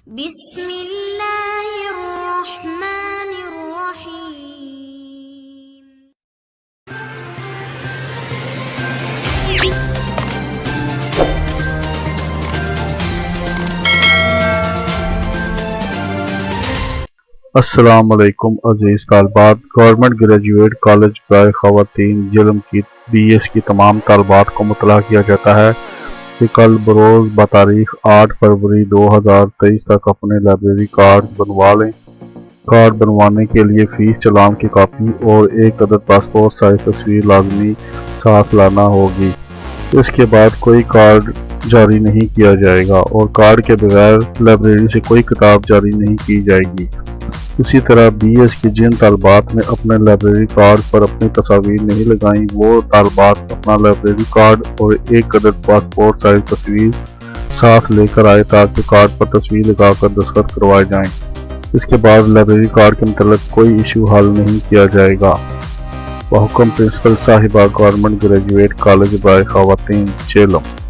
بسم اللہ الرحمن الرحیم۔ السلام علیکم عزیز طالبات، گورنمنٹ گریجوایٹ کالج برائے خواتین جہلم کی BS کی تمام طالبات کو مطلع کیا جاتا ہے کہ کل بروز بتاریخ 8 فروری 2023 تک اپنے لائبریری کارڈز بنوا لیں۔ کارڈ بنوانے کے لیے فیس چلان کی کاپی اور ایک عدد پاسپورٹ سائز تصویر لازمی ساتھ لانا ہوگی۔ اس کے بعد کوئی کارڈ جاری نہیں کیا جائے گا اور کارڈ کے بغیر لائبریری سے کوئی کتاب جاری نہیں کی جائے گی۔ اسی طرح BS کی جن طالبات نے اپنے لائبریری کارڈ پر اپنی تصاویر نہیں لگائیں، وہ طالبات اپنا لائبریری کارڈ اور ایک عدد پاسپورٹ سائز تصویر ساتھ لے کر آئے تاکہ کارڈ پر تصویر لگا کر دستخط کروائے جائیں۔ اس کے بعد لائبریری کارڈ کے متعلق کوئی ایشو حل نہیں کیا جائے گا۔ بحکم پرنسپل صاحبہ، گورنمنٹ گریجوایٹ کالج برائے خواتین جہلم۔